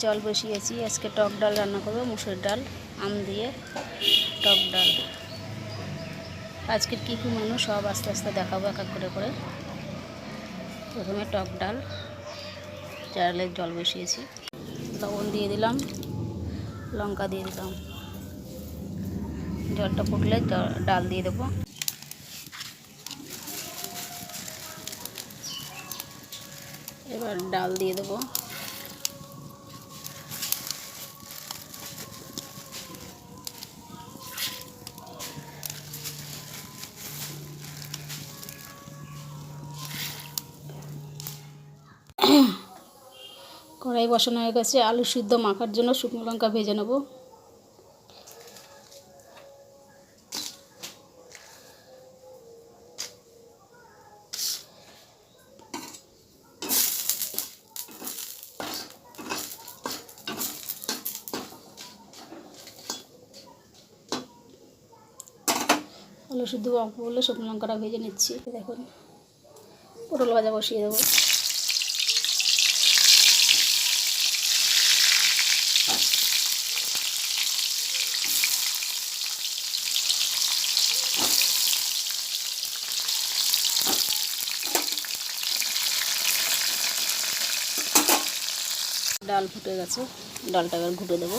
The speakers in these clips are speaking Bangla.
জল বসিয়েছি। আজকে টক ডাল রান্না করবো, মুসুর ডাল আম দিয়ে টক ডাল। আজকের কী কী মেনু সব আস্তে আস্তে দেখাবো এক এক করে করে। প্রথমে টক ডাল, চালের জল বসিয়েছি, লবণ দিয়ে দিলাম, লঙ্কা দিয়ে দিলাম। জলটা ফুটলে ডাল দিয়ে দেবো। এবার ডাল দিয়ে দেবো। কড়াই বসানো হয়ে গেছে। আলু সিদ্ধ মাখার জন্য শুকনো লঙ্কা ভেজে নেব। আলু সিদ্ধ অল্প বলে শুকনো লঙ্কাটা ভেজে নিচ্ছি। দেখুন, পটল ভাজা বসিয়ে দেবো। ডাল ফুটে গেছে, ডালটা এবার ঘুটে দেবো।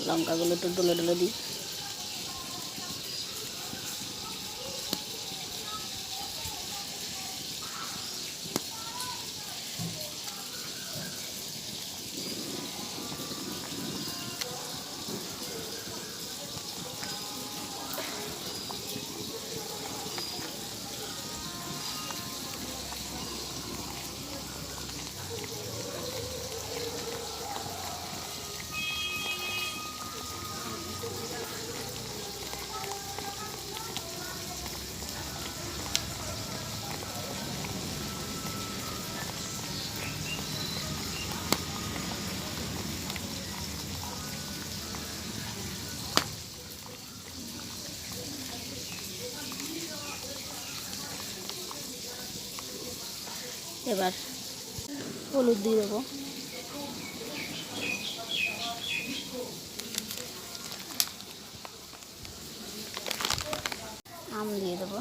লঙ্কাগুলো একটু ডলে ডলে দিই। এবার হলুদ দিয়ে দেবো। আম দিয়ে দেবো।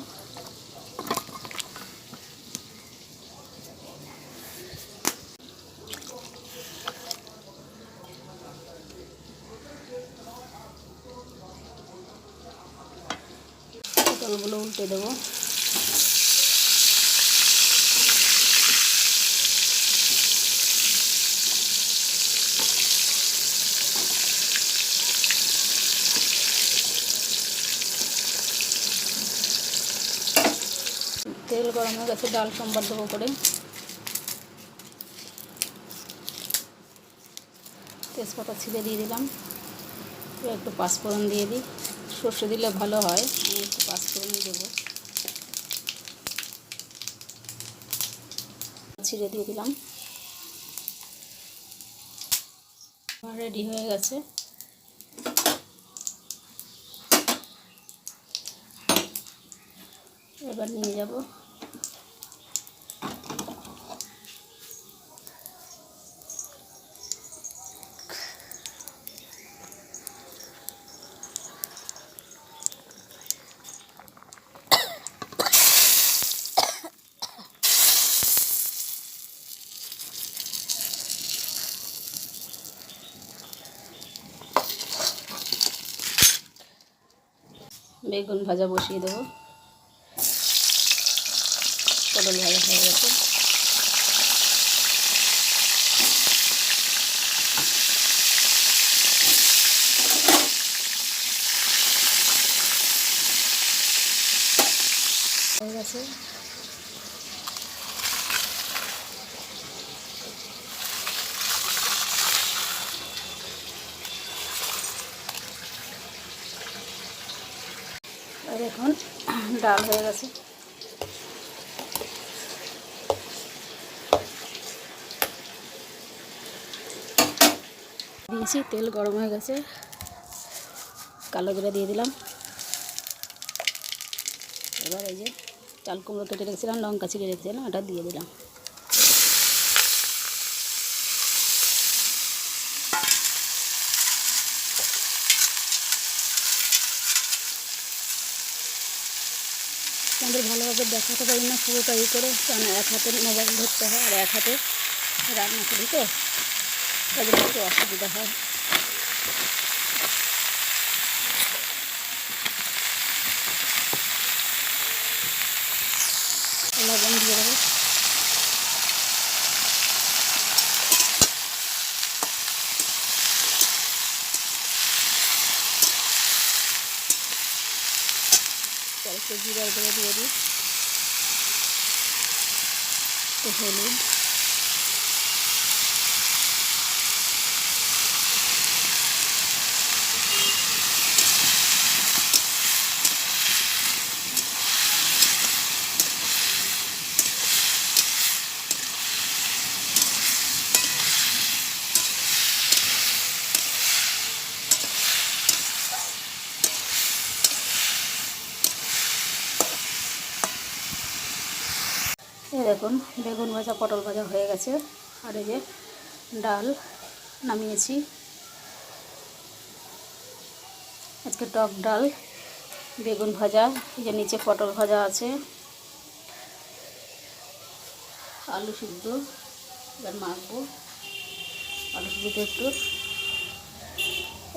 পটলগুলো উল্টে দেবো। তেল গরম হয়ে গেছে, ডাল সম্বার দেবো করে। তেজপাতা ছিঁড়ে দিয়ে দিলাম। একটু পাঁচফোড়ন দিয়ে দিই, সর্ষে দিলে ভালো হয়, আমি একটু পাঁচফোড়নই দেবো। ছিঁড়ে দিয়ে দিলাম। রেডি হয়ে গেছে। এবার নিয়ে যাব। বেগুন ভাজা বসিয়ে দেবো। পটল ভাজা হয়ে গেছে। আর এখন ডাল হয়ে গেছে। দিয়েছি, তেল গরম হয়ে গেছে, কালো জিরা দিয়ে দিলাম। এবার এই যে চাল কুমড়ো কেটে রেখেছিলাম, লঙ্কা ছিঁড়ে রেখেছিলাম, এটা দিয়ে দিলাম। আমাদের ভালোভাবে দেখাতে পারি না পুরোটা ই করে, কারণ এক হাতে মোবাইল ধরতে হয় আর এক হাতে রান্না করি, তো তাদের একটু অসুবিধা হয়। লবণ দিয়ে দেবো। একটু জিরার গুঁড়ো দিয়ে দিই, একটু হলুদ, এই দেখুন বেগুন ভাজা পটল ভাজা হয়ে গেছে। আর এই যে ডাল নামিয়েছি, আজকে টক ডাল, বেগুন ভাজা, এই যে নিচে পটল ভাজা আছে, আলু সিদ্ধ। এবার মাখবো। আলু সিদ্ধতে একটু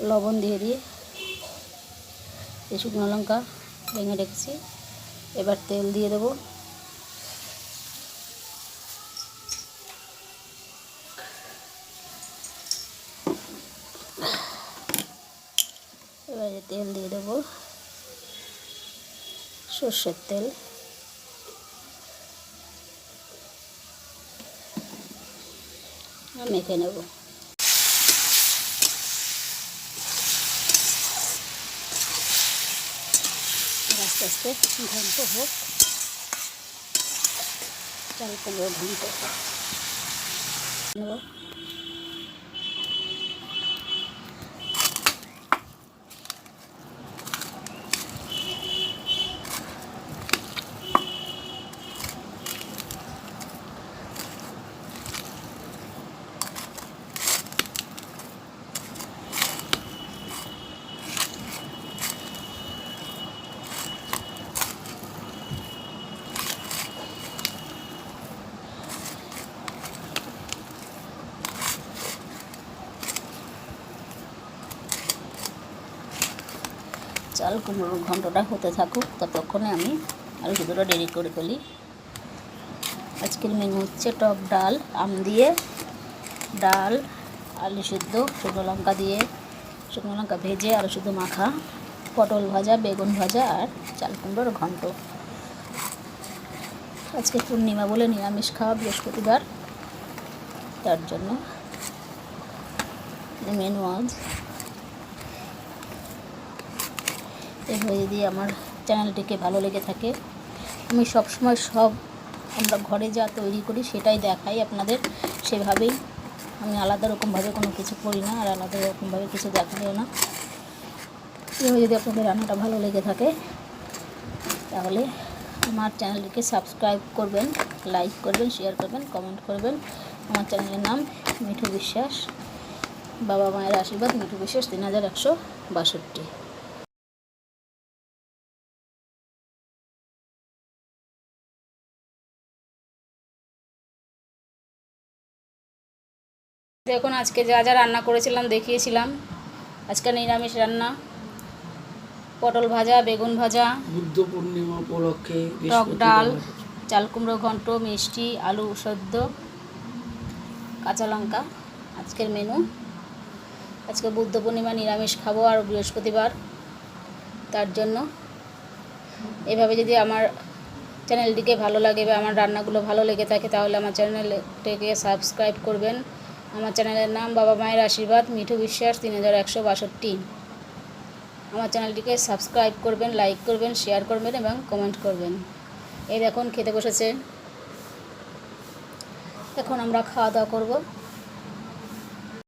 লবণ দিয়ে দিয়ে এই শুকনো লঙ্কা ভেঙে রেখেছি, এবার তেল দিয়ে দেবো। এবারে তেল দিয়ে দেবো, সর্ষের তেল। মেখে নেব। আস্তে আস্তে ঘন্ট হোক, চাল কুমড়ো ঘন্ট নেব। চাল কুমড়োর ঘন্টটা হতে থাকুক, ততক্ষণে আমি আলু সিদ্ধটা রেডি করে ফেলি। আজকের মেনু হচ্ছে টক ডাল, আম দিয়ে ডাল, আলু সিদ্ধ, শুকনো লঙ্কা দিয়ে, শুকনো লঙ্কা ভেজে আলু সিদ্ধ মাখা, পটল ভাজা, বেগুন ভাজা আর চাল কুমড়োর ঘন্ট। আজকে পূর্ণিমা বলে নিরামিষ খাওয়া, বৃহস্পতিবার, তার জন্য মেনু আজ। এভাবে যদি আমার চ্যানেলটিকে ভালো লেগে থাকে, আমি সবসময় আমরা ঘরে যা তৈরি করি সেটাই দেখাই আপনাদের, সেভাবেই। আমি আলাদা রকমভাবে কোনো কিছু করি না, আর আলাদা রকমভাবে কিছু দেখাইও না। এভাবে যদি আপনাদের রান্নাটা ভালো লেগে থাকে তাহলে আমার চ্যানেলটিকে সাবস্ক্রাইব করবেন, লাইক করবেন, শেয়ার করবেন, কমেন্ট করবেন। আমার চ্যানেলের নাম মিঠু বিশ্বাস, বাবা মায়ের আশীর্বাদ, মিঠু বিশ্বাস 3162। দেখুন আজকে যা যা রান্না করেছিলাম দেখিয়েছিলাম। আজকে নিরামিষ রান্না, পটল ভাজা, বেগুন ভাজা, বুদ্ধ পূর্ণিমা উপলক্ষে টক ডাল, চাল কুমড়ো ঘন্ট, মিষ্টি, আলু সেদ্ধ, কাঁচা লঙ্কা। আজকের মেনু। আজকে বুদ্ধ পূর্ণিমা, নিরামিষ খাবো আর বৃহস্পতিবার, তার জন্য। এভাবে যদি আমার চ্যানেলটিকে ভালো লাগে বা আমার রান্নাগুলো ভালো লেগে থাকে তাহলে আমার চ্যানেলটিকে সাবস্ক্রাইব করবেন। আমার চ্যানেলের নাম বাবা মায়ের আশীর্বাদ, মিঠু বিশ্বাস 3162। আমার চ্যানেলটিকে সাবস্ক্রাইব করবেন, লাইক করবেন, শেয়ার করবেন এবং কমেন্ট করবেন। এই দেখুন খেতে বসেছে, এখন আমরা খাওয়া দাওয়া করব।